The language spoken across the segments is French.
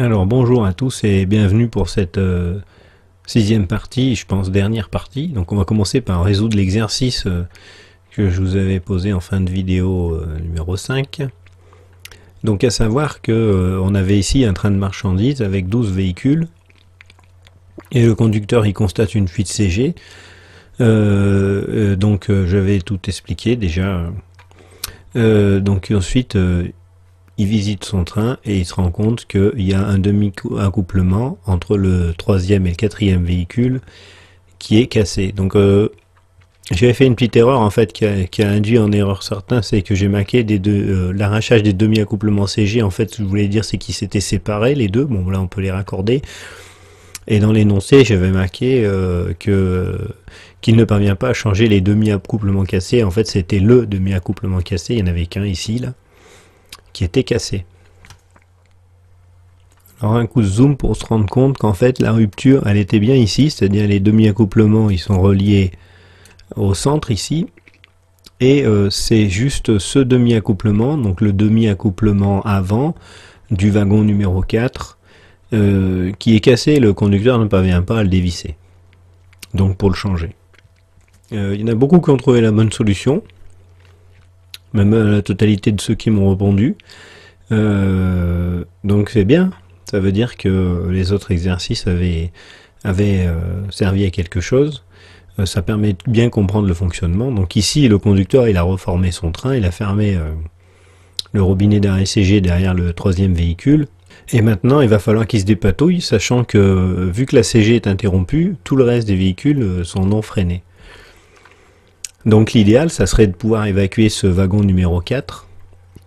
Alors bonjour à tous et bienvenue pour cette sixième partie, je pense dernière partie. Donc on va commencer par résoudre l'exercice que je vous avais posé en fin de vidéo numéro 5. Donc à savoir que on avait ici un train de marchandises avec 12 véhicules et le conducteur il constate une fuite CG. Je vais tout expliquer déjà. Donc ensuite il visite son train et il se rend compte qu'il y a un demi-accouplement entre le troisième et le quatrième véhicule qui est cassé. Donc j'avais fait une petite erreur en fait qui a induit en erreur certains, c'est que j'ai marqué l'arrachage des demi-accouplements CG. En fait, je voulais dire c'est qu'ils s'étaient séparés les deux. Bon là on peut les raccorder. Et dans l'énoncé j'avais marqué qu'il ne parvient pas à changer les demi-accouplements cassés. En fait c'était le demi-accouplement cassé, il n'y en avait qu'un ici là qui était cassé. Alors un coup de zoom pour se rendre compte qu'en fait la rupture elle était bien ici, c'est-à-dire les demi-accouplements ils sont reliés au centre ici, et c'est juste ce demi-accouplement, donc le demi-accouplement avant du wagon numéro 4 qui est cassé, le conducteur ne parvient pas à le dévisser. Donc pour le changer. Il y en a beaucoup qui ont trouvé la bonne solution, même la totalité de ceux qui m'ont répondu. Donc c'est bien, ça veut dire que les autres exercices avaient servi à quelque chose. Ça permet de bien comprendre le fonctionnement. Donc ici, le conducteur, il a reformé son train, il a fermé le robinet d'arrêt CG derrière le troisième véhicule. Et maintenant, il va falloir qu'il se dépatouille, sachant que vu que la CG est interrompue, tout le reste des véhicules sont non freinés. Donc l'idéal, ça serait de pouvoir évacuer ce wagon numéro 4,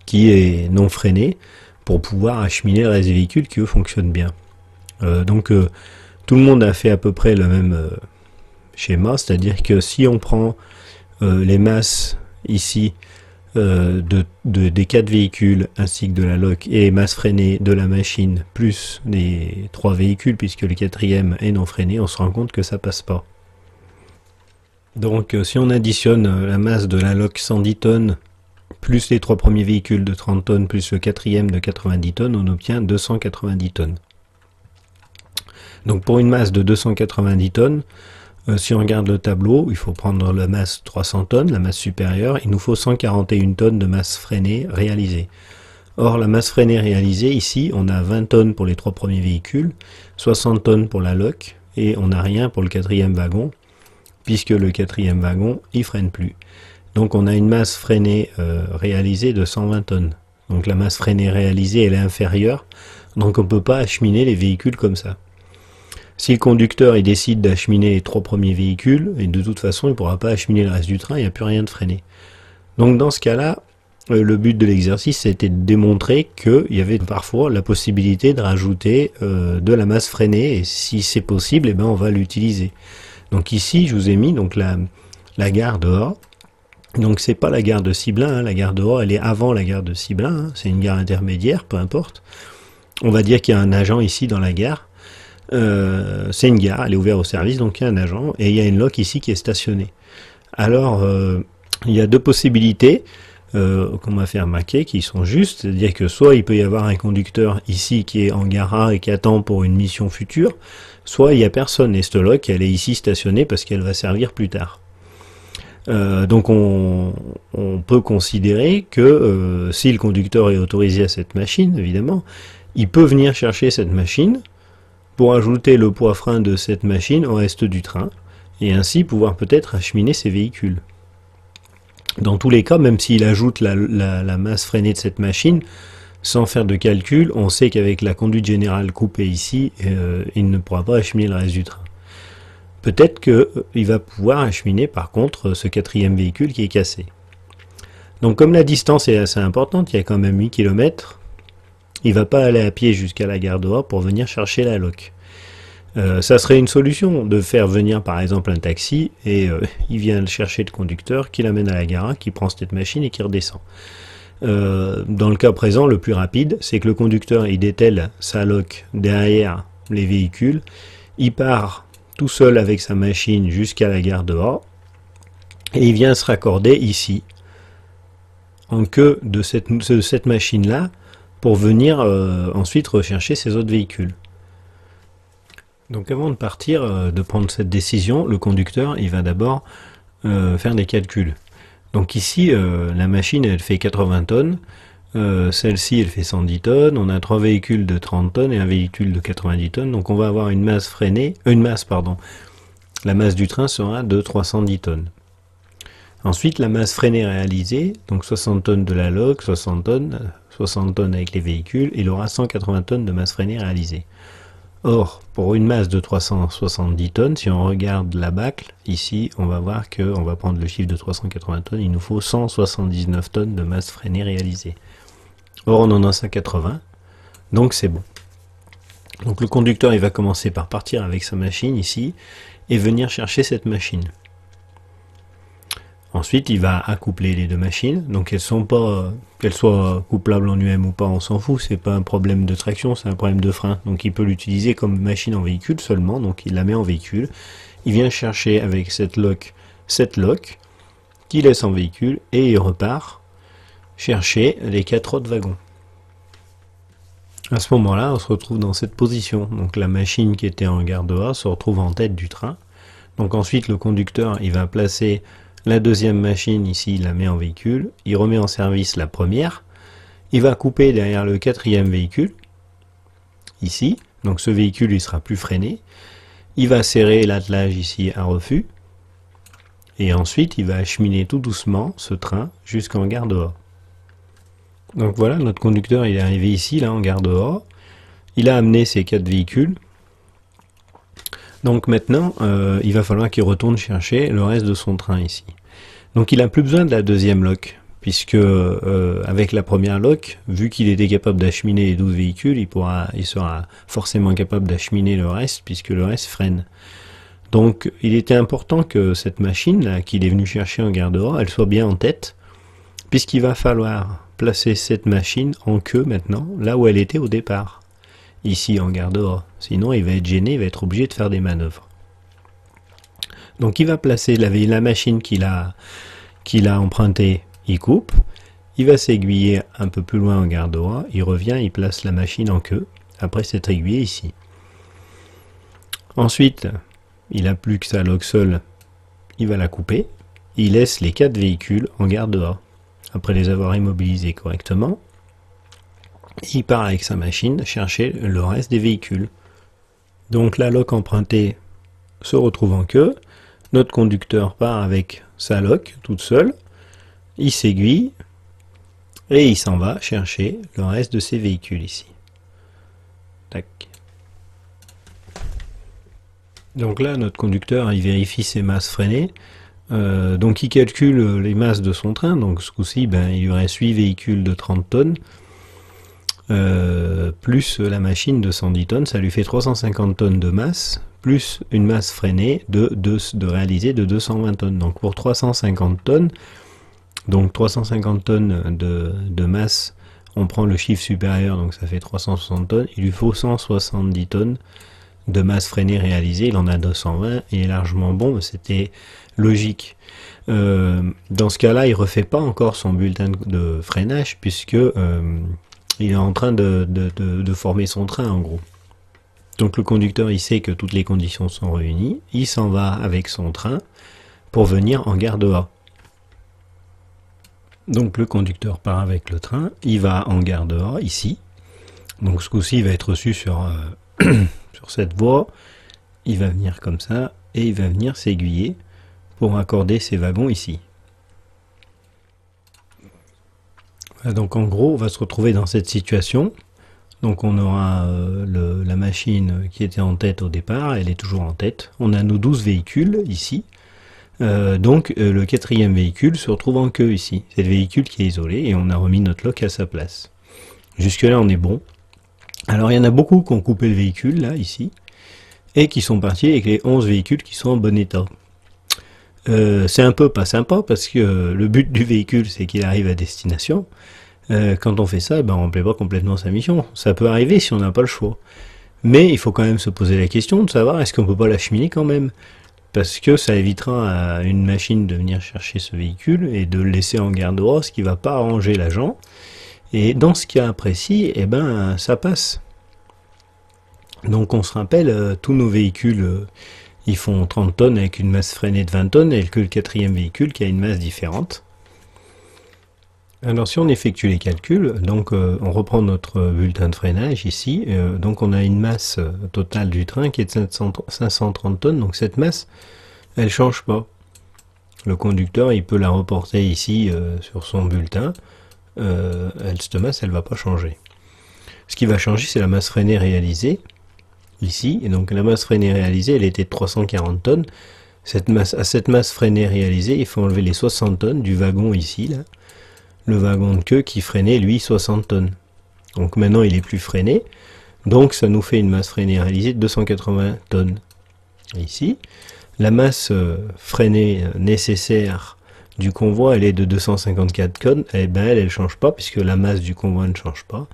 qui est non freiné, pour pouvoir acheminer le reste des véhicules qui eux fonctionnent bien. Tout le monde a fait à peu près le même schéma, c'est-à-dire que si on prend les masses ici des 4 véhicules ainsi que de la loc et masse freinée de la machine plus les 3 véhicules puisque le quatrième est non freiné, on se rend compte que ça passe pas. Donc si on additionne la masse de la loc 110 tonnes plus les 3 premiers véhicules de 30 tonnes plus le quatrième de 90 tonnes, on obtient 290 tonnes. Donc pour une masse de 290 tonnes, si on regarde le tableau, il faut prendre la masse 300 tonnes, la masse supérieure, il nous faut 141 tonnes de masse freinée réalisée. Or la masse freinée réalisée, ici, on a 20 tonnes pour les 3 premiers véhicules, 60 tonnes pour la loc, et on n'a rien pour le quatrième wagon, puisque le quatrième wagon, il freine plus. Donc on a une masse freinée réalisée de 120 tonnes. Donc la masse freinée réalisée, elle est inférieure, donc on ne peut pas acheminer les véhicules comme ça. Si le conducteur il décide d'acheminer les 3 premiers véhicules, et de toute façon il ne pourra pas acheminer le reste du train, il n'y a plus rien de freiné. Donc dans ce cas-là, le but de l'exercice c'était de démontrer qu'il y avait parfois la possibilité de rajouter de la masse freinée, et si c'est possible, eh ben, on va l'utiliser. Donc ici je vous ai mis donc la gare dehors. Donc c'est pas la gare de Ciblin, hein. La gare dehors elle est avant la gare de Ciblin, hein. C'est une gare intermédiaire, peu importe. On va dire qu'il y a un agent ici dans la gare. C'est une gare, elle est ouverte au service, donc il y a un agent, et il y a une loc ici qui est stationnée. Alors, il y a deux possibilités qu'on m'a fait remarquer qui sont justes, c'est-à-dire que soit il peut y avoir un conducteur ici qui est en gare et qui attend pour une mission future, soit il n'y a personne, et cette loc elle est ici stationnée parce qu'elle va servir plus tard. Donc on peut considérer que si le conducteur est autorisé à cette machine, évidemment, il peut venir chercher cette machine pour ajouter le poids frein de cette machine au reste du train, et ainsi pouvoir peut-être acheminer ses véhicules. Dans tous les cas, même s'il ajoute la masse freinée de cette machine, sans faire de calcul, on sait qu'avec la conduite générale coupée ici, il ne pourra pas acheminer le reste du train. Peut-être qu'il va pouvoir acheminer par contre ce quatrième véhicule qui est cassé. Donc comme la distance est assez importante, il y a quand même 8 km, il ne va pas aller à pied jusqu'à la gare dehors pour venir chercher la loc. Ça serait une solution de faire venir par exemple un taxi et il vient chercher le conducteur qui l'amène à la gare, qui prend cette machine et qui redescend. Dans le cas présent, le plus rapide, c'est que le conducteur il dételle sa loc derrière les véhicules, il part tout seul avec sa machine jusqu'à la gare dehors et il vient se raccorder ici en queue de cette machine là pour venir ensuite rechercher ces autres véhicules. Donc avant de partir, de prendre cette décision, le conducteur il va d'abord faire des calculs. Donc ici, la machine elle fait 80 tonnes, celle-ci elle fait 110 tonnes, on a 3 véhicules de 30 tonnes et un véhicule de 90 tonnes, donc on va avoir une masse freinée, la masse du train sera de 310 tonnes. Ensuite, la masse freinée réalisée, donc 60 tonnes de la log, 60 tonnes avec les véhicules, il aura 180 tonnes de masse freinée réalisée. Or, pour une masse de 370 tonnes, si on regarde la bâcle, ici, on va voir qu'on va prendre le chiffre de 380 tonnes, il nous faut 179 tonnes de masse freinée réalisée. Or, on en a 180, donc c'est bon. Donc le conducteur, il va commencer par partir avec sa machine ici, et venir chercher cette machine. Ensuite, il va accoupler les deux machines, donc qu'elles soient couplables en UM ou pas, on s'en fout, c'est pas un problème de traction, c'est un problème de frein. Donc il peut l'utiliser comme machine en véhicule seulement, donc il la met en véhicule. Il vient chercher avec cette lock, qu'il laisse en véhicule, et il repart chercher les 4 autres wagons. À ce moment-là, on se retrouve dans cette position. Donc la machine qui était en garde A se retrouve en tête du train. Donc ensuite, le conducteur, il va placer la deuxième machine, ici, il la met en véhicule. Il remet en service la première. Il va couper derrière le 4e véhicule, ici. Donc ce véhicule, il sera plus freiné. Il va serrer l'attelage ici à refus. Et ensuite, il va acheminer tout doucement ce train jusqu'en gare de A. Donc voilà, notre conducteur, il est arrivé ici, là, en gare de A. Il a amené ses 4 véhicules. Donc maintenant, il va falloir qu'il retourne chercher le reste de son train ici. Donc il n'a plus besoin de la deuxième lock, puisque avec la première lock, vu qu'il était capable d'acheminer les 12 véhicules, il sera forcément capable d'acheminer le reste, puisque le reste freine. Donc il était important que cette machine là qu'il est venu chercher en gare de A, elle soit bien en tête, puisqu'il va falloir placer cette machine en queue maintenant, là où elle était au départ. Ici en gare de A. Sinon il va être gêné, il va être obligé de faire des manœuvres. Donc il va placer la machine qu'il a empruntée, il coupe, il va s'aiguiller un peu plus loin en gare de A, il revient, il place la machine en queue, après s'être aiguillé ici. Ensuite, il n'a plus que sa log seule, il va la couper, il laisse les 4 véhicules en gare de A. Après les avoir immobilisés correctement, il part avec sa machine chercher le reste des véhicules. Donc la lock empruntée se retrouve en queue, notre conducteur part avec sa lock toute seule, il s'aiguille et il s'en va chercher le reste de ses véhicules ici. Tac. Donc là notre conducteur il vérifie ses masses freinées, donc il calcule les masses de son train, donc ce coup-ci il lui reste 8 véhicules de 30 tonnes, plus la machine de 110 tonnes, ça lui fait 350 tonnes de masse, plus une masse freinée réalisée de 220 tonnes. Donc pour 350 tonnes, donc 350 tonnes de masse, on prend le chiffre supérieur, donc ça fait 360 tonnes, il lui faut 170 tonnes de masse freinée réalisée, il en a 220, il est largement bon, c'était logique. Dans ce cas-là, il refait pas encore son bulletin de freinage, puisque il est en train de former son train en gros. Donc le conducteur il sait que toutes les conditions sont réunies, il s'en va avec son train pour venir en gare de A. Donc le conducteur part avec le train, il va en gare de A ici. Donc ce coup-ci il va être reçu sur, sur cette voie, il va venir comme ça et il va venir s'aiguiller pour accorder ses wagons ici. Donc en gros, on va se retrouver dans cette situation. Donc on aura la machine qui était en tête au départ, elle est toujours en tête. On a nos 12 véhicules ici. Donc le 4e véhicule se retrouve en queue ici. C'est le véhicule qui est isolé et on a remis notre lock à sa place. Jusque là on est bon. Alors il y en a beaucoup qui ont coupé le véhicule là, ici, et qui sont partis avec les 11 véhicules qui sont en bon état. C'est un peu pas sympa parce que le but du véhicule c'est qu'il arrive à destination. Quand on fait ça, on ne plaît pas complètement sa mission. Ça peut arriver si on n'a pas le choix. Mais il faut quand même se poser la question de savoir est-ce qu'on peut pas l'acheminer quand même. Parce que ça évitera à une machine de venir chercher ce véhicule et de le laisser en gare de A, ce qui va pas arranger l'agent. Et dans ce cas précis, eh ben, ça passe. Donc on se rappelle, tous nos véhicules, ils font 30 tonnes avec une masse freinée de 20 tonnes, et que le quatrième véhicule qui a une masse différente. Alors si on effectue les calculs, donc on reprend notre bulletin de freinage ici, donc on a une masse totale du train qui est de 530 tonnes, donc cette masse, elle change pas. Le conducteur, il peut la reporter ici sur son bulletin, cette masse, elle va pas changer. Ce qui va changer, c'est la masse freinée réalisée, ici, et donc la masse freinée réalisée, elle était de 340 tonnes. À cette masse freinée réalisée, il faut enlever les 60 tonnes du wagon ici, là. Le wagon de queue qui freinait, lui, 60 tonnes. Donc maintenant, il est plus freiné. Donc ça nous fait une masse freinée réalisée de 280 tonnes. Ici, la masse freinée nécessaire du convoi, elle est de 254 tonnes. Eh ben, elle change pas, puisque la masse du convoi ne change pas.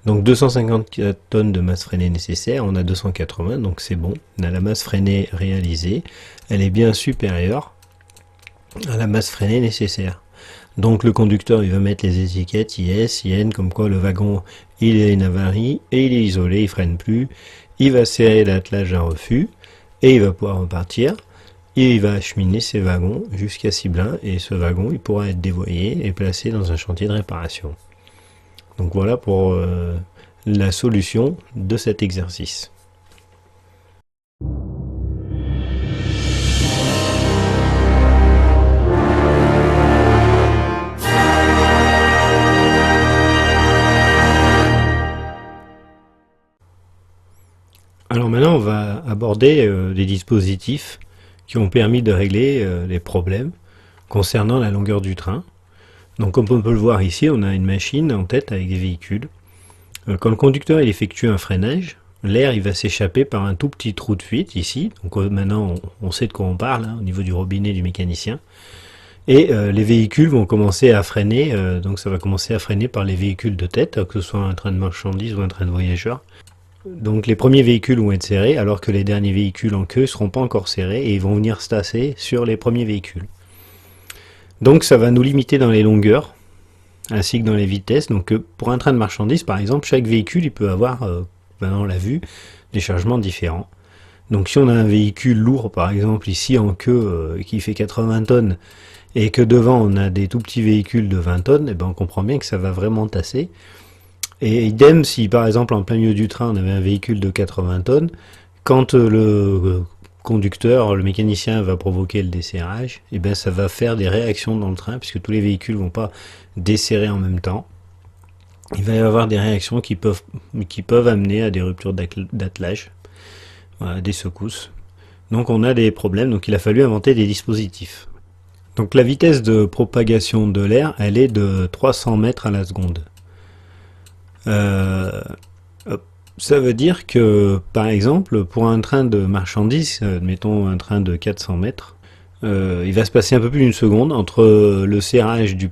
Donc 254 tonnes de masse freinée nécessaire, on a 280, donc c'est bon. On a la masse freinée réalisée. Elle est bien supérieure à la masse freinée nécessaire. Donc le conducteur, il va mettre les étiquettes IS, IN, comme quoi le wagon, il a une avarie, et il est isolé, il freine plus. Il va serrer l'attelage à refus, et il va pouvoir repartir. Et il va acheminer ses wagons jusqu'à Ciblin, et ce wagon, il pourra être dévoyé et placé dans un chantier de réparation. Donc voilà pour la solution de cet exercice. Alors maintenant, on va aborder des dispositifs qui ont permis de régler les problèmes concernant la longueur du train. Donc comme on peut le voir ici, on a une machine en tête avec des véhicules. Quand le conducteur il effectue un freinage, l'air il va s'échapper par un tout petit trou de fuite ici. Donc maintenant, on sait de quoi on parle au niveau du robinet du mécanicien. Et les véhicules vont commencer à freiner, donc ça va commencer à freiner par les véhicules de tête, que ce soit un train de marchandises ou un train de voyageurs. Donc les premiers véhicules vont être serrés, alors que les derniers véhicules en queue ne seront pas encore serrés et ils vont venir se tasser sur les premiers véhicules. Donc ça va nous limiter dans les longueurs, ainsi que dans les vitesses. Donc pour un train de marchandises, par exemple, chaque véhicule il peut avoir, maintenant on l'a vu, des chargements différents. Donc si on a un véhicule lourd, par exemple ici en queue, qui fait 80 tonnes, et que devant on a des tout petits véhicules de 20 tonnes, et ben on comprend bien que ça va vraiment tasser. Et idem, si par exemple en plein milieu du train on avait un véhicule de 80 tonnes, quand le conducteur, le mécanicien va provoquer le desserrage, et ben ça va faire des réactions dans le train, puisque tous les véhicules vont pas desserrer en même temps. Il va y avoir des réactions qui peuvent amener à des ruptures d'attelage, voilà, des secousses. Donc on a des problèmes, donc il a fallu inventer des dispositifs. Donc la vitesse de propagation de l'air, elle est de 300 mètres à la seconde. Ça veut dire que, par exemple, pour un train de marchandises, mettons un train de 400 mètres, il va se passer un peu plus d'une seconde entre le serrage du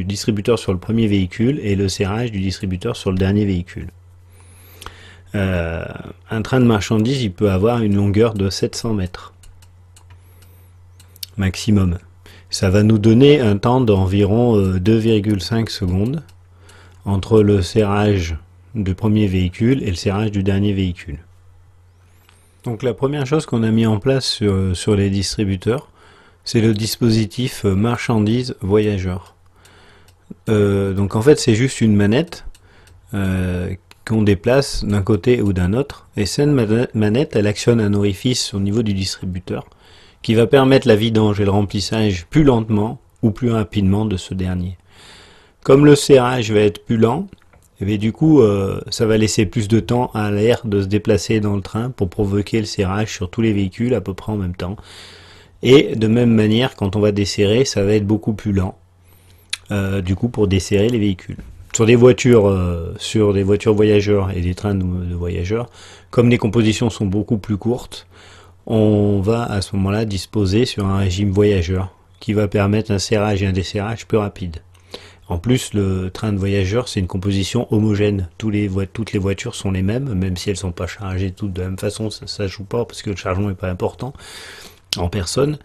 distributeur sur le premier véhicule et le serrage du distributeur sur le dernier véhicule. Un train de marchandises, il peut avoir une longueur de 700 mètres maximum. Ça va nous donner un temps d'environ 2,5 secondes entre le serrage du premier véhicule et le serrage du dernier véhicule. Donc la première chose qu'on a mis en place sur les distributeurs, c'est le dispositif marchandises voyageurs. Donc en fait c'est juste une manette qu'on déplace d'un côté ou d'un autre, et cette manette elle actionne un orifice au niveau du distributeur qui va permettre la vidange et le remplissage plus lentement ou plus rapidement de ce dernier. Comme le serrage va être plus lent, et bien du coup ça va laisser plus de temps à l'air de se déplacer dans le train pour provoquer le serrage sur tous les véhicules à peu près en même temps. Et de même manière, quand on va desserrer, ça va être beaucoup plus lent, du coup pour desserrer les véhicules. Sur des voitures voyageurs et des trains de voyageurs, comme les compositions sont beaucoup plus courtes, on va à ce moment-là disposer sur un régime voyageur qui va permettre un serrage et un desserrage plus rapide. En plus, le train de voyageurs, c'est une composition homogène. Toutes les voitures sont les mêmes, même si elles ne sont pas chargées toutes de la même façon, ça ne joue pas parce que le chargement n'est pas important en personne.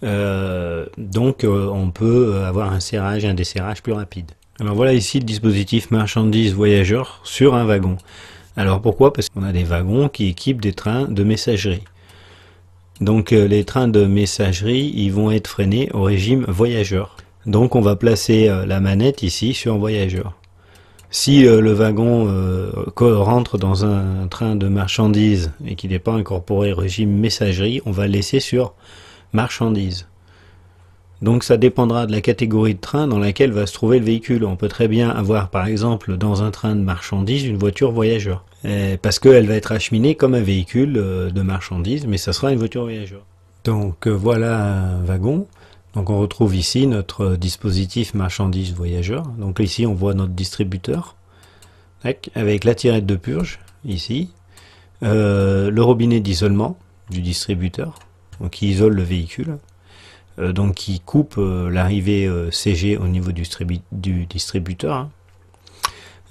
Donc on peut avoir un serrage et un desserrage plus rapide. Alors voilà ici le dispositif marchandises voyageurs sur un wagon. Alors pourquoi? Parce qu'on a des wagons qui équipent des trains de messagerie. Donc les trains de messagerie, ils vont être freinés au régime voyageur. Donc on va placer la manette ici sur voyageur. Si le wagon rentre dans un train de marchandises et qu'il n'est pas incorporé au régime messagerie, on va le laisser sur marchandises. Donc ça dépendra de la catégorie de train dans laquelle va se trouver le véhicule. On peut très bien avoir par exemple dans un train de marchandises une voiture voyageur. Parce qu'elle va être acheminée comme un véhicule de marchandises, mais ça sera une voiture voyageur. Donc voilà un wagon. Donc on retrouve ici notre dispositif marchandises voyageurs. Donc ici on voit notre distributeur avec la tirette de purge ici, le robinet d'isolement du distributeur, donc qui isole le véhicule, donc qui coupe l'arrivée CG au niveau du distributeur.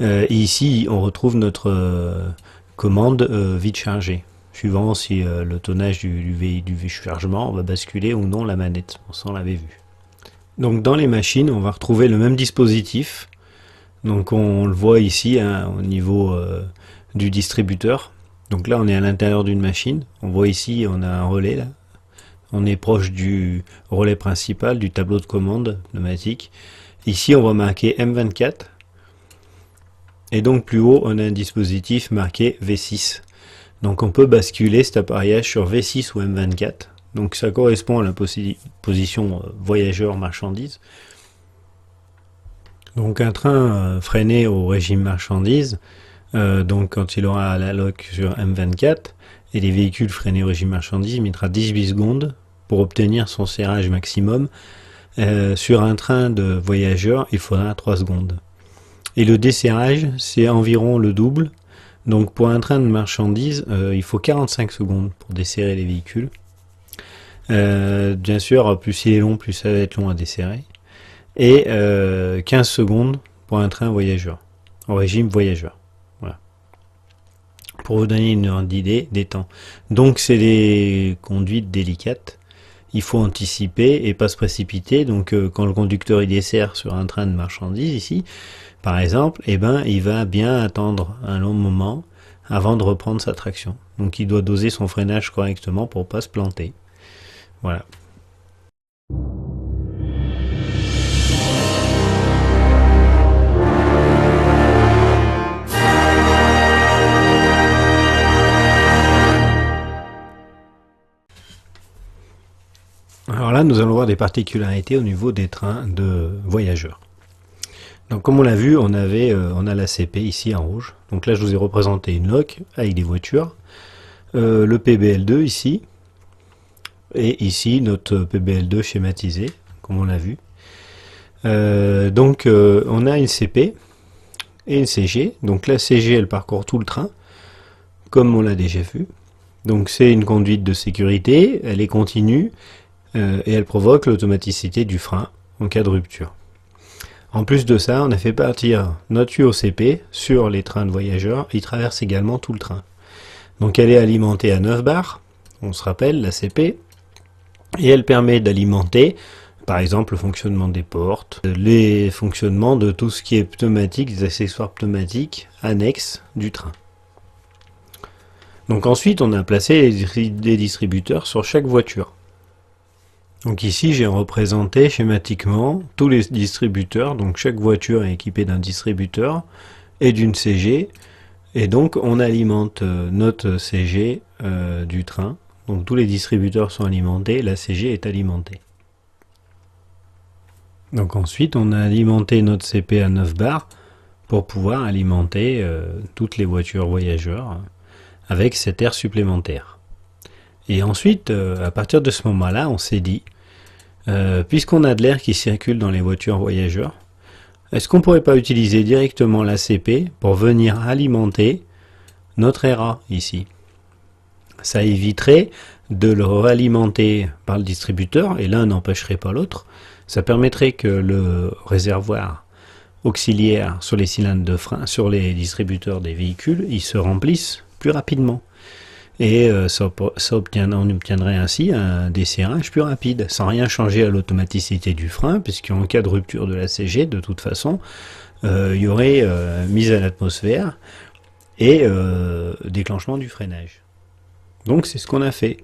Et ici on retrouve notre commande vide chargé. Suivant si le tonnage du chargement va basculer ou non la manette. Bon, ça on l'avait vu. Donc dans les machines, on va retrouver le même dispositif. Donc on le voit ici hein, au niveau du distributeur. Donc là on est à l'intérieur d'une machine. On voit ici on a un relais là. On est proche du relais principal, du tableau de commande pneumatique. Ici on va marquer M24. Et donc plus haut on a un dispositif marqué V6. Donc on peut basculer cet appareillage sur V6 ou M24. Donc ça correspond à la position voyageur marchandise. Donc un train freiné au régime marchandise, donc quand il aura la loc sur M24, et les véhicules freinés au régime marchandise, il mettra 18 secondes pour obtenir son serrage maximum. Sur un train de voyageurs, il faudra 3 secondes. Et le desserrage, c'est environ le double. Donc pour un train de marchandises, il faut 45 secondes pour desserrer les véhicules. Bien sûr, plus il est long, plus ça va être long à desserrer. Et 15 secondes pour un train voyageur, au régime voyageur. Voilà. Pour vous donner une ordre d'idée des temps. Donc c'est des conduites délicates. Il faut anticiper et pas se précipiter. Donc quand le conducteur il dessert sur un train de marchandises ici, par exemple, eh ben, il va bien attendre un long moment avant de reprendre sa traction. Donc il doit doser son freinage correctement pour pas se planter. Voilà. Alors là, nous allons voir des particularités au niveau des trains de voyageurs. Donc comme on l'a vu, on a la CP ici en rouge. Donc là, je vous ai représenté une loc avec des voitures. Le PBL2 ici. Et ici, notre PBL2 schématisé, comme on l'a vu. Donc on a une CP et une CG. Donc la CG, elle parcourt tout le train, comme on l'a déjà vu. Donc c'est une conduite de sécurité, elle est continue. Et elle provoque l'automaticité du frein en cas de rupture. En plus de ça, on a fait partir notre tuyau CP sur les trains de voyageurs. Il traverse également tout le train. Donc elle est alimentée à 9 bars, on se rappelle, la CP, et elle permet d'alimenter, par exemple, le fonctionnement des portes, les fonctionnements de tout ce qui est pneumatique, des accessoires pneumatiques annexes du train. Donc ensuite, on a placé des distributeurs sur chaque voiture. Donc ici, j'ai représenté schématiquement tous les distributeurs. Donc chaque voiture est équipée d'un distributeur et d'une CG. Et donc on alimente notre CG du train. Donc tous les distributeurs sont alimentés, la CG est alimentée. Donc ensuite, on a alimenté notre CP à 9 bars pour pouvoir alimenter toutes les voitures voyageurs avec cet air supplémentaire. Et ensuite, à partir de ce moment-là, on s'est dit, puisqu'on a de l'air qui circule dans les voitures voyageurs, est-ce qu'on ne pourrait pas utiliser directement la CP pour venir alimenter notre RA ici? Ça éviterait de le réalimenter par le distributeur, et l'un n'empêcherait pas l'autre. Ça permettrait que le réservoir auxiliaire sur les cylindres de frein, sur les distributeurs des véhicules, il se remplisse plus rapidement. et on obtiendrait ainsi un desserrage plus rapide, sans rien changer à l'automaticité du frein, puisqu'en cas de rupture de la CG, de toute façon, il y aurait mise à l'atmosphère et déclenchement du freinage. Donc c'est ce qu'on a fait.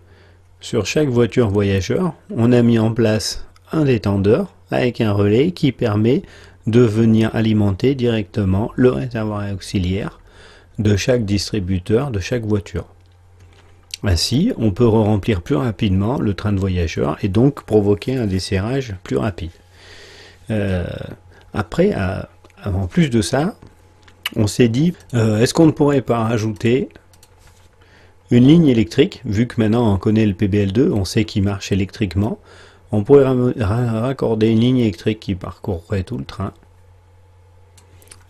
Sur chaque voiture voyageur, on a mis en place un détendeur avec un relais qui permet de venir alimenter directement le réservoir auxiliaire de chaque distributeur de chaque voiture. Ainsi, on peut remplir plus rapidement le train de voyageurs et donc provoquer un desserrage plus rapide. Après, en plus de ça, on s'est dit, est-ce qu'on ne pourrait pas rajouter une ligne électrique, vu que maintenant on connaît le PBL2, on sait qu'il marche électriquement, on pourrait raccorder une ligne électrique qui parcourrait tout le train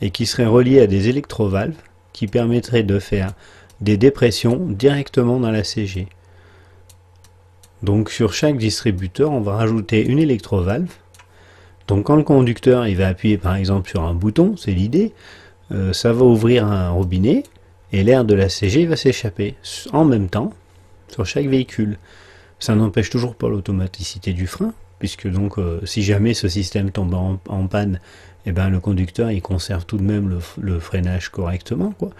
et qui serait reliée à des électrovalves qui permettraient de faire des dépressions directement dans la CG. Donc sur chaque distributeur, on va rajouter une électrovalve. Donc quand le conducteur il va appuyer par exemple sur un bouton, c'est l'idée, ça va ouvrir un robinet et l'air de la CG va s'échapper en même temps sur chaque véhicule. Ça n'empêche toujours pas l'automaticité du frein, puisque donc si jamais ce système tombe en panne, eh ben, le conducteur il conserve tout de même le freinage correctement, quoi.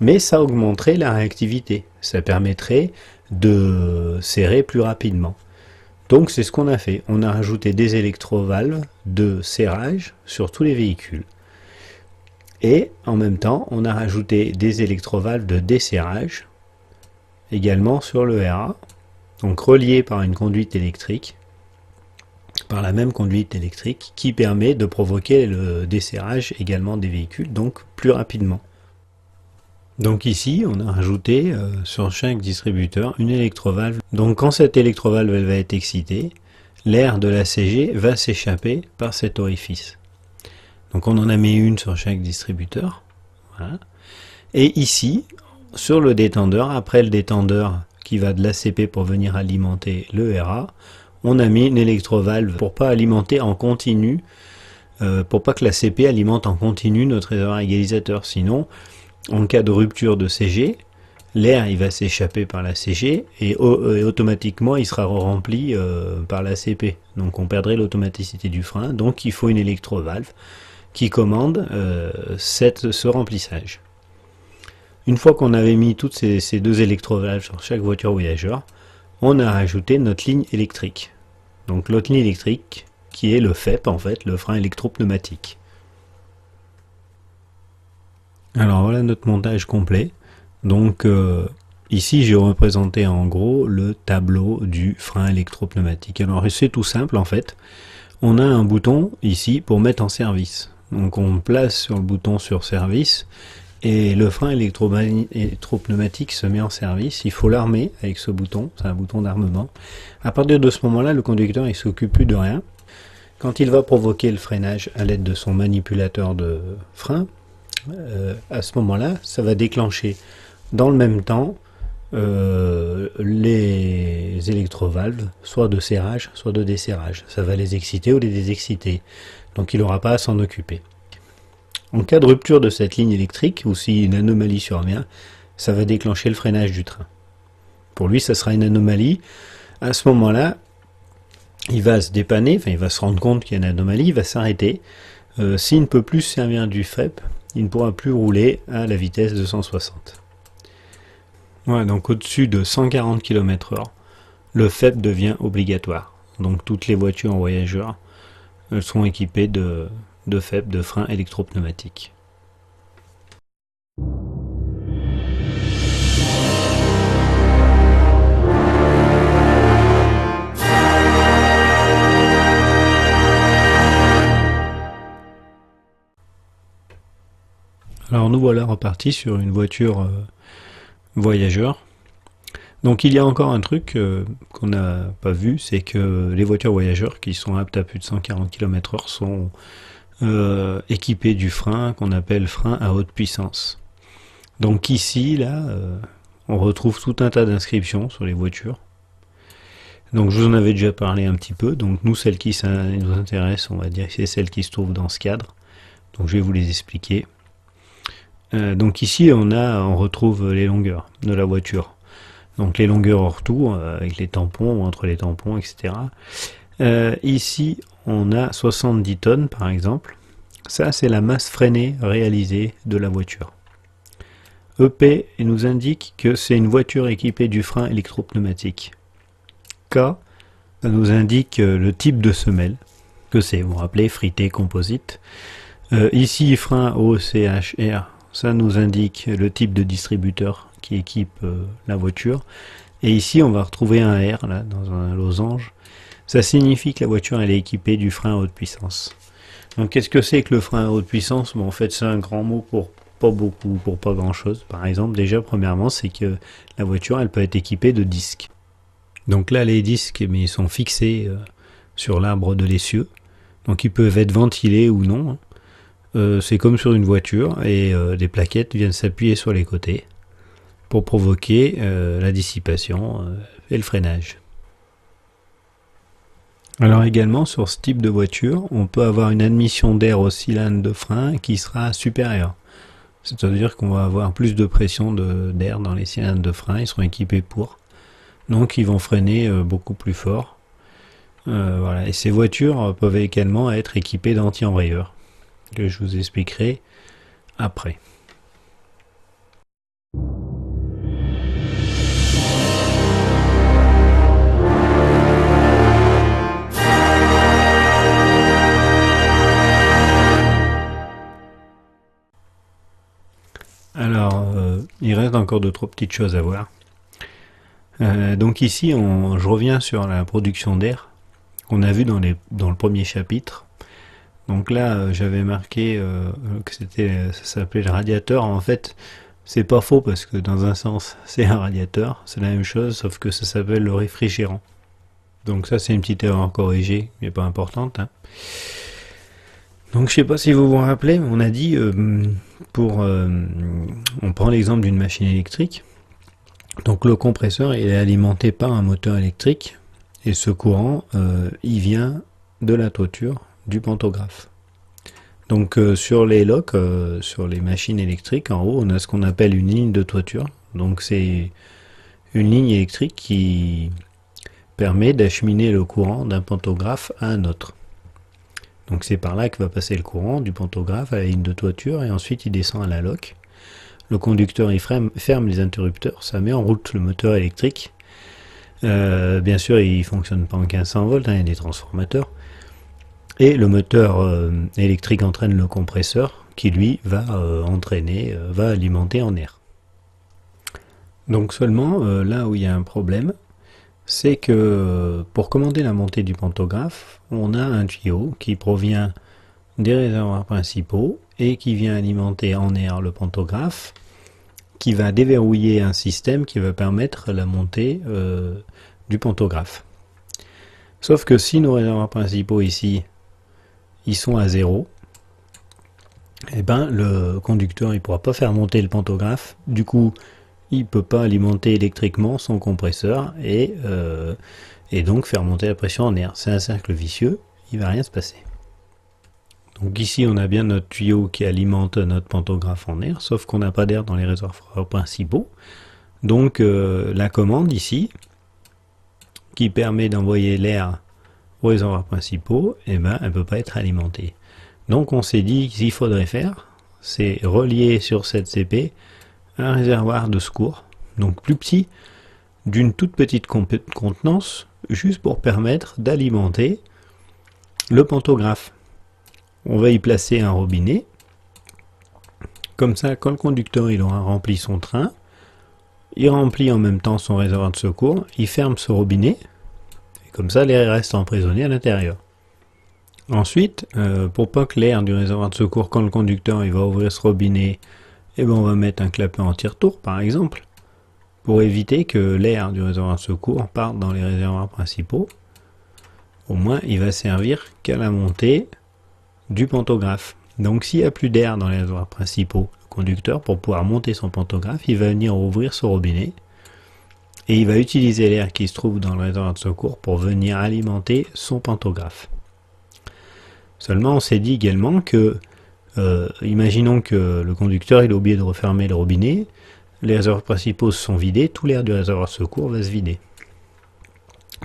Mais ça augmenterait la réactivité, ça permettrait de serrer plus rapidement. Donc c'est ce qu'on a fait, on a rajouté des électrovalves de serrage sur tous les véhicules. Et en même temps, on a rajouté des électrovalves de desserrage également sur le RA, donc reliés par une conduite électrique, par la même conduite électrique qui permet de provoquer le desserrage également des véhicules, donc plus rapidement. Donc ici, on a rajouté sur chaque distributeur une électrovalve. Donc quand cette électrovalve elle va être excitée, l'air de la CG va s'échapper par cet orifice. Donc on en a mis une sur chaque distributeur. Voilà. Et ici, sur le détendeur, après le détendeur qui va de l'ACP pour venir alimenter le RA, on a mis une électrovalve pour pas alimenter en continu, pour pas que l'ACP alimente en continu notre réservoir égalisateur. Sinon, en cas de rupture de CG, l'air il va s'échapper par la CG et automatiquement il sera rempli par l'ACP. Donc on perdrait l'automaticité du frein. Donc il faut une électrovalve qui commande ce remplissage. Une fois qu'on avait mis toutes ces deux électrovalves sur chaque voiture voyageur, on a rajouté notre ligne électrique. Donc l'autre ligne électrique qui est le FEP en fait, le frein électropneumatique. Alors voilà notre montage complet. Donc ici j'ai représenté en gros le tableau du frein électropneumatique. Alors c'est tout simple en fait. On a un bouton ici pour mettre en service. Donc on place sur le bouton sur service et le frein électropneumatique se met en service. Il faut l'armer avec ce bouton, c'est un bouton d'armement. À partir de ce moment-là, le conducteur il s'occupe plus de rien. Quand il va provoquer le freinage à l'aide de son manipulateur de frein, à ce moment-là, ça va déclencher dans le même temps les électrovalves, soit de serrage, soit de desserrage. Ça va les exciter ou les désexciter. Donc il n'aura pas à s'en occuper. En cas de rupture de cette ligne électrique, ou si une anomalie survient, ça va déclencher le freinage du train. Pour lui, ça sera une anomalie. À ce moment-là, il va se dépanner, enfin il va se rendre compte qu'il y a une anomalie, il va s'arrêter. S'il ne peut plus servir du FEP, il ne pourra plus rouler à la vitesse de 160. Voilà, donc au-dessus de 140 km/h, le FEP devient obligatoire. Donc toutes les voitures en voyageurs seront équipées de FEP, de frein électropneumatique. Alors nous voilà repartis sur une voiture voyageur. Donc il y a encore un truc qu'on n'a pas vu, c'est que les voitures voyageurs qui sont aptes à plus de 140 km/h sont équipées du frein qu'on appelle frein à haute puissance. Donc ici, là, on retrouve tout un tas d'inscriptions sur les voitures. Donc je vous en avais déjà parlé un petit peu, donc nous celles qui nous intéressent, on va dire que c'est celles qui se trouvent dans ce cadre. Donc je vais vous les expliquer. Donc ici on retrouve les longueurs de la voiture. Donc les longueurs hors tour, avec les tampons, ou entre les tampons, etc. Ici, on a 70 tonnes par exemple. Ça, c'est la masse freinée réalisée de la voiture. EP nous indique que c'est une voiture équipée du frein électropneumatique. K, ça nous indique le type de semelle, que c'est, vous vous rappelez, frité composite. Ici, frein OCHR, ça nous indique le type de distributeur qui équipe la voiture. Et ici, on va retrouver un R, là, dans un losange. Ça signifie que la voiture, elle est équipée du frein à haute puissance. Donc, qu'est-ce que c'est que le frein à haute puissance? Bon, en fait, c'est un grand mot pour pas beaucoup, pour pas grand-chose. Par exemple, déjà, premièrement, c'est que la voiture, elle peut être équipée de disques. Donc là, les disques, mais ils sont fixés sur l'arbre de l'essieu. Donc, ils peuvent être ventilés ou non. C'est comme sur une voiture, et des plaquettes viennent s'appuyer sur les côtés pour provoquer la dissipation et le freinage. Alors également, sur ce type de voiture, on peut avoir une admission d'air au cylindre de frein qui sera supérieure. C'est-à-dire qu'on va avoir plus de pression d'air dans les cylindres de frein, ils seront équipés pour. Donc ils vont freiner beaucoup plus fort. Voilà. Et ces voitures peuvent également être équipées d'anti-enrayeurs, que je vous expliquerai après. Alors, il reste encore de trop petites choses à voir. Donc ici, je reviens sur la production d'air qu'on a vu dans le premier chapitre. Donc là, j'avais marqué que ça s'appelait le radiateur. En fait, c'est pas faux parce que dans un sens, c'est un radiateur, c'est la même chose, sauf que ça s'appelle le réfrigérant. Donc ça, c'est une petite erreur corrigée, mais pas importante, hein. Donc je sais pas si vous vous rappelez, on a dit on prend l'exemple d'une machine électrique. Donc le compresseur il est alimenté par un moteur électrique et ce courant il vient de la toiture du pantographe. Donc sur les locs, sur les machines électriques, en haut on a ce qu'on appelle une ligne de toiture. Donc c'est une ligne électrique qui permet d'acheminer le courant d'un pantographe à un autre. Donc c'est par là que va passer le courant du pantographe à la ligne de toiture et ensuite il descend à la loque. Le conducteur il ferme les interrupteurs, ça met en route le moteur électrique. Bien sûr il ne fonctionne pas en 1500 volts, hein, il y a des transformateurs. Et le moteur électrique entraîne le compresseur qui lui va va alimenter en air. Donc seulement là où il y a un problème, c'est que pour commander la montée du pantographe, on a un tuyau qui provient des réservoirs principaux et qui vient alimenter en air le pantographe, qui va déverrouiller un système qui va permettre la montée du pantographe. Sauf que si nos réservoirs principaux ici, ils sont à 0, et ben le conducteur il pourra pas faire monter le pantographe, du coup il ne peut pas alimenter électriquement son compresseur et donc faire monter la pression en air. C'est un cercle vicieux, il ne va rien se passer. Donc ici on a bien notre tuyau qui alimente notre pantographe en air, sauf qu'on n'a pas d'air dans les réservoirs principaux. Donc la commande ici, qui permet d'envoyer l'air aux réservoirs principaux, eh ben, elle ne peut pas être alimentée. Donc on s'est dit qu'il faudrait faire, c'est relier sur cette CP un réservoir de secours, donc plus petit, d'une toute petite contenance, juste pour permettre d'alimenter le pantographe. On va y placer un robinet, comme ça quand le conducteur il aura rempli son train, il remplit en même temps son réservoir de secours, il ferme ce robinet, et comme ça l'air reste emprisonné à l'intérieur. Ensuite, pour pas que l'air du réservoir de secours, quand le conducteur il va ouvrir ce robinet, eh ben on va mettre un clapet anti-retour par exemple, pour éviter que l'air du réservoir de secours parte dans les réservoirs principaux. Au moins il va servir qu'à la montée du pantographe. Donc s'il n'y a plus d'air dans les réservoirs principaux, le conducteur pour pouvoir monter son pantographe, il va venir ouvrir ce robinet et il va utiliser l'air qui se trouve dans le réservoir de secours pour venir alimenter son pantographe. Seulement on s'est dit également que imaginons que le conducteur il a oublié de refermer le robinet, les réservoirs principaux se sont vidés, tout l'air du réservoir de secours va se vider.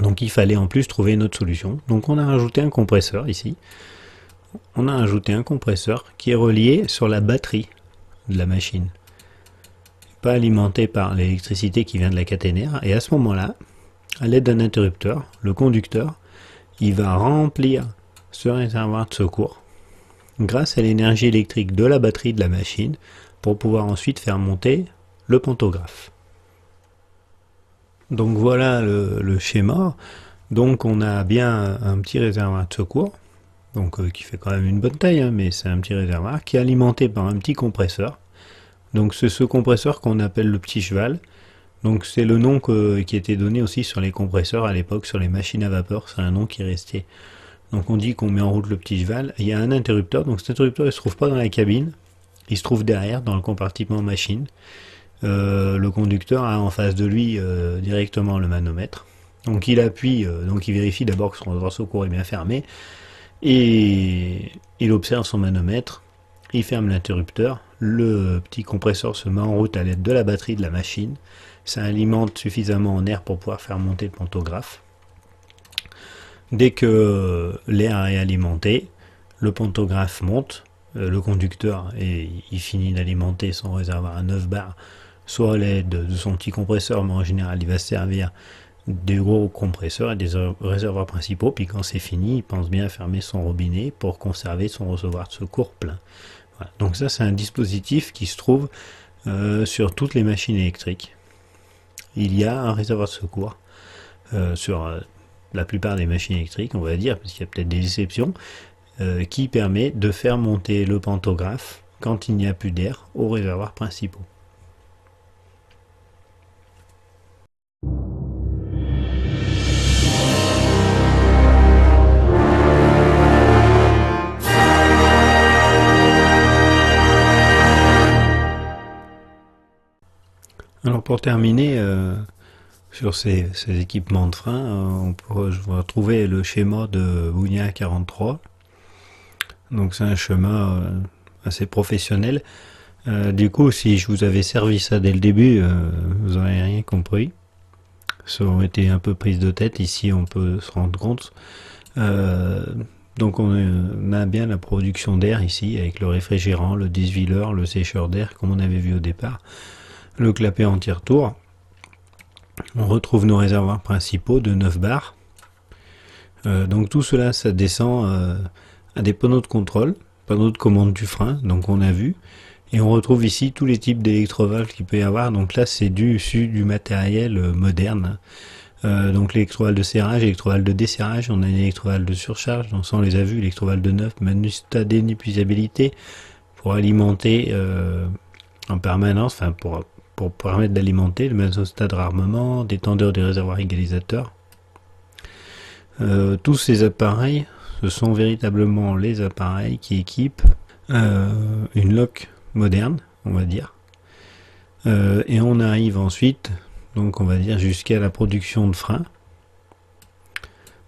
Donc il fallait en plus trouver une autre solution. Donc on a rajouté un compresseur ici. On a rajouté un compresseur qui est relié sur la batterie de la machine. Pas alimenté par l'électricité qui vient de la caténaire. Et à ce moment-là, à l'aide d'un interrupteur, le conducteur, il va remplir ce réservoir de secours grâce à l'énergie électrique de la batterie de la machine pour pouvoir ensuite faire monter le pantographe. Donc voilà le schéma. Donc on a bien un petit réservoir de secours, donc qui fait quand même une bonne taille, hein, mais c'est un petit réservoir qui est alimenté par un petit compresseur. Donc c'est ce compresseur qu'on appelle le petit cheval. Donc c'est le nom qui était donné aussi sur les compresseurs à l'époque, sur les machines à vapeur, c'est un nom qui est resté. Donc on dit qu'on met en route le petit cheval. Il y a un interrupteur, donc cet interrupteur il se trouve pas dans la cabine, il se trouve derrière dans le compartiment machine. Le conducteur a en face de lui directement le manomètre. Donc il appuie, donc il vérifie d'abord que son réservoir de secours est bien fermé, et il observe son manomètre, il ferme l'interrupteur, le petit compresseur se met en route à l'aide de la batterie de la machine, ça alimente suffisamment en air pour pouvoir faire monter le pantographe. Dès que l'air est alimenté, le pantographe monte, le conducteur il finit d'alimenter son réservoir à 9 bars, soit à l'aide de son petit compresseur, mais en général il va se servir des gros compresseurs et des réservoirs principaux, puis quand c'est fini, il pense bien à fermer son robinet pour conserver son réservoir de secours plein. Voilà. Donc ça c'est un dispositif qui se trouve sur toutes les machines électriques. Il y a un réservoir de secours sur la plupart des machines électriques, on va dire, parce qu'il y a peut-être des exceptions, qui permet de faire monter le pantographe quand il n'y a plus d'air aux réservoirs principaux. Alors pour terminer, sur ces équipements de frein, je vais retrouver le schéma de Bougnat 43. Donc c'est un schéma assez professionnel. Du coup, si je vous avais servi ça dès le début, vous n'auriez rien compris. Ça aurait été un peu prise de tête. Ici, on peut se rendre compte. Donc on a bien la production d'air ici, avec le réfrigérant, le disvilleur, le sécheur d'air, comme on avait vu au départ. Le clapet anti-retour. On retrouve nos réservoirs principaux de 9 bars. Donc tout cela, ça descend à des panneaux de contrôle, panneaux de commande du frein, donc on a vu. Et on retrouve ici tous les types d'électrovalves qu'il peut y avoir. Donc là, c'est issu du matériel moderne. Donc l'électrovalve de serrage, l'électrovalve de desserrage, on a une électrovalve de surcharge, donc ça on les a vus, l'électrovalve de neuf, manustat d'inépuisabilité pour alimenter en permanence, enfin pour permettre d'alimenter le manustat de rarement, détendeur des réservoirs égalisateurs. Tous ces appareils, ce sont véritablement les appareils qui équipent une loque moderne, on va dire. Et on arrive ensuite, donc on va dire jusqu'à la production de freins.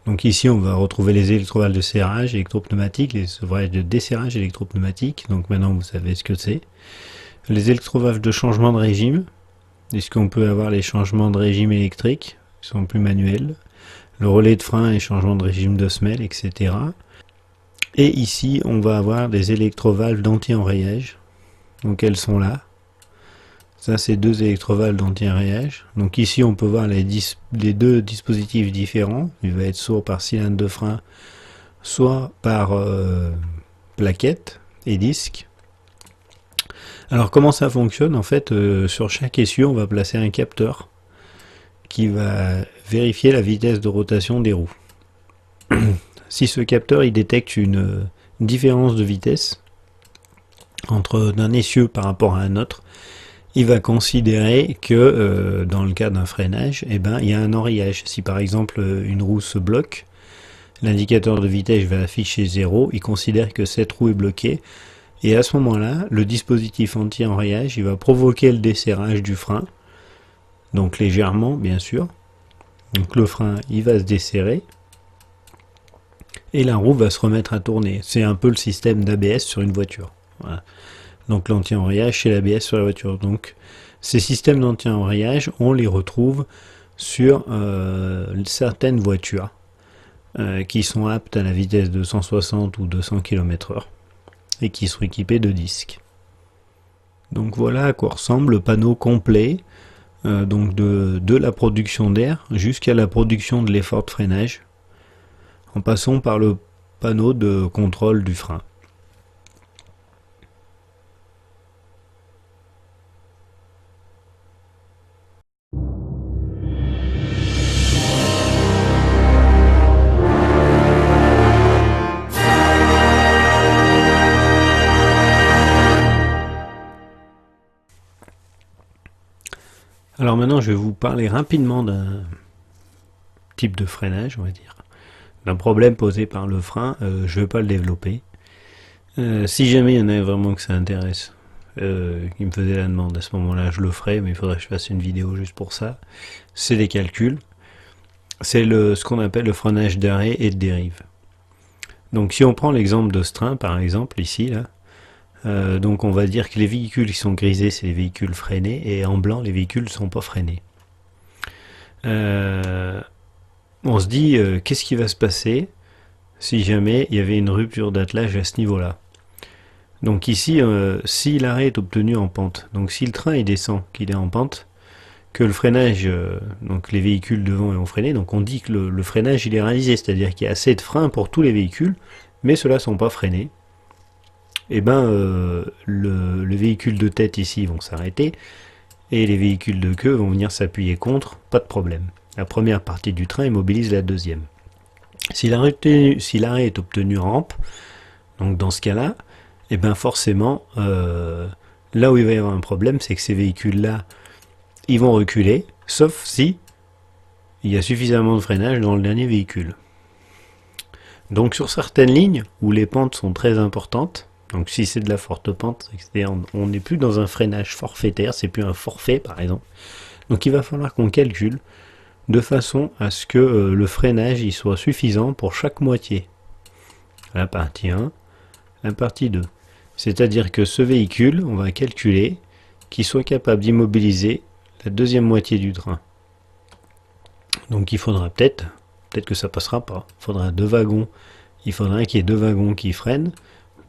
Donc ici on va retrouver les électrovalves de serrage électropneumatiques, les sevrages de desserrage électropneumatique, donc maintenant vous savez ce que c'est. Les électrovalves de changement de régime, est-ce qu'on peut avoir les changements de régime électriques, qui sont plus manuels, le relais de frein et changement de régime de semelle, etc. Et ici on va avoir des électrovalves d'anti-enrayage, donc elles sont là. Ça c'est deux électrovalves d'anti-enrayage. Donc ici on peut voir les deux dispositifs différents. Il va être soit par cylindre de frein, soit par plaquette et disque. Alors comment ça fonctionne? En fait, sur chaque essieu, on va placer un capteur qui va vérifier la vitesse de rotation des roues. Si ce capteur il détecte une différence de vitesse entre un essieu par rapport à un autre, il va considérer que dans le cas d'un freinage, eh ben, il y a un enrayage. Si par exemple une roue se bloque, l'indicateur de vitesse va afficher 0, il considère que cette roue est bloquée. Et à ce moment-là, le dispositif anti-enrayage, il va provoquer le desserrage du frein, donc légèrement bien sûr. Donc le frein, il va se desserrer, et la roue va se remettre à tourner. C'est un peu le système d'ABS sur une voiture. Voilà. Donc l'anti-enrayage, c'est l'ABS sur la voiture. Donc Ces systèmes d'anti-embrayage, on les retrouve sur certaines voitures qui sont aptes à la vitesse de 160 ou 200 km/h et qui sont équipées de disques. Donc voilà à quoi ressemble le panneau complet donc de la production d'air jusqu'à la production de l'effort de freinage, en passant par le panneau de contrôle du frein. Alors maintenant, je vais vous parler rapidement d'un type de freinage, on va dire, d'un problème posé par le frein. Je ne vais pas le développer. Si jamais il y en a vraiment que ça intéresse, qui me faisait la demande, à ce moment-là, je le ferai, mais il faudrait que je fasse une vidéo juste pour ça. C'est des calculs. C'est ce qu'on appelle le freinage d'arrêt et de dérive. Donc si on prend l'exemple de ce train, par exemple, ici, là, donc on va dire que les véhicules qui sont grisés, c'est les véhicules freinés, et en blanc, les véhicules ne sont pas freinés. On se dit, qu'est-ce qui va se passer si jamais il y avait une rupture d'attelage à ce niveau-là? Donc ici, si l'arrêt est obtenu en pente, donc si le train il descend, qu'il est en pente, que le freinage, donc les véhicules devant ont freiné, donc on dit que le freinage il est réalisé, c'est-à-dire qu'il y a assez de frein pour tous les véhicules, mais ceux-là ne sont pas freinés. Et ben le véhicule de tête ici vont s'arrêter et les véhicules de queue vont venir s'appuyer contre, pas de problème. La première partie du train immobilise la deuxième. Si l'arrêt est obtenu en rampe, donc dans ce cas-là, et ben forcément, là où il va y avoir un problème, c'est que ces véhicules-là, ils vont reculer, sauf si il y a suffisamment de freinage dans le dernier véhicule. Donc sur certaines lignes où les pentes sont très importantes, donc si c'est de la forte pente, on n'est plus dans un freinage forfaitaire, c'est plus un forfait par exemple. Donc il va falloir qu'on calcule de façon à ce que le freinage il soit suffisant pour chaque moitié. La partie 1, la partie 2. C'est-à-dire que ce véhicule, on va calculer qu'il soit capable d'immobiliser la deuxième moitié du train. Donc il faudra peut-être que ça passera pas, il faudra deux wagons, il faudra qu'il y ait deux wagons qui freinent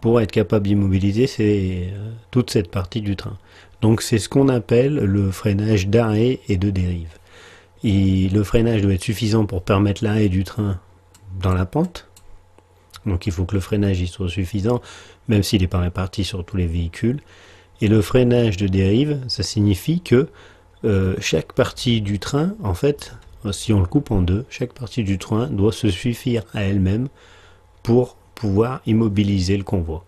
pour être capable d'immobiliser toute cette partie du train. Donc c'est ce qu'on appelle le freinage d'arrêt et de dérive. Et le freinage doit être suffisant pour permettre l'arrêt du train dans la pente. Donc il faut que le freinage y soit suffisant, même s'il n'est pas réparti sur tous les véhicules. Et le freinage de dérive, ça signifie que chaque partie du train, en fait, si on le coupe en deux, chaque partie du train doit se suffire à elle-même pour pouvoir immobiliser le convoi.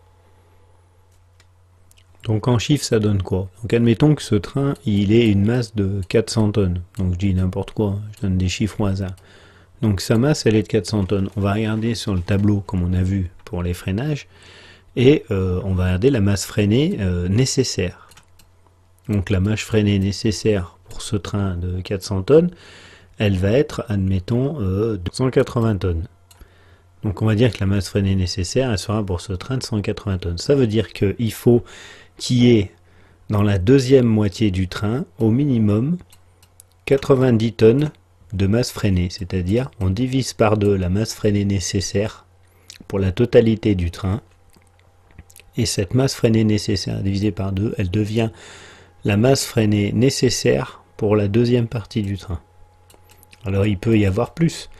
Donc en chiffres, ça donne quoi? Donc admettons que ce train, il ait une masse de 400 tonnes. Donc je dis n'importe quoi, je donne des chiffres au hasard. Donc sa masse, elle est de 400 tonnes. On va regarder sur le tableau, comme on a vu pour les freinages, et on va regarder la masse freinée nécessaire. Donc la masse freinée nécessaire pour ce train de 400 tonnes, elle va être, admettons, 180 tonnes. Donc on va dire que la masse freinée nécessaire, elle sera pour ce train de 180 tonnes. Ça veut dire qu'il faut qu'il y ait dans la deuxième moitié du train, au minimum, 90 tonnes de masse freinée. C'est-à-dire, on divise par deux la masse freinée nécessaire pour la totalité du train. Et cette masse freinée nécessaire divisée par deux, elle devient la masse freinée nécessaire pour la deuxième partie du train. Alors il peut y avoir plus,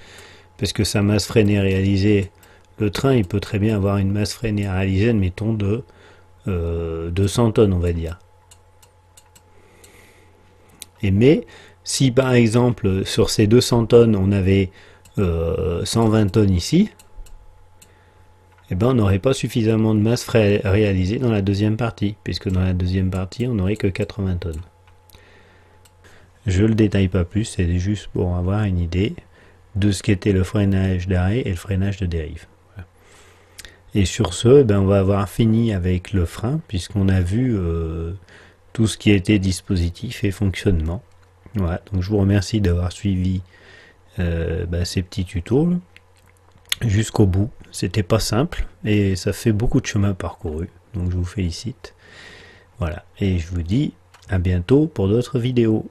parce que sa masse freinée réalisée, le train il peut très bien avoir une masse freinée réalisée, admettons, de 200 tonnes, on va dire. Mais si par exemple sur ces 200 tonnes on avait 120 tonnes ici, eh ben, on n'aurait pas suffisamment de masse réalisée dans la deuxième partie, puisque dans la deuxième partie on n'aurait que 80 tonnes. Je ne le détaille pas plus, c'est juste pour avoir une idée de ce qu'était le freinage d'arrêt et le freinage de dérive. Voilà. Et sur ce, ben, on va avoir fini avec le frein, puisqu'on a vu tout ce qui était dispositif et fonctionnement. Voilà, donc je vous remercie d'avoir suivi ces petits tutos jusqu'au bout. C'était pas simple et ça fait beaucoup de chemin parcouru, donc je vous félicite. Voilà, et je vous dis À bientôt pour d'autres vidéos.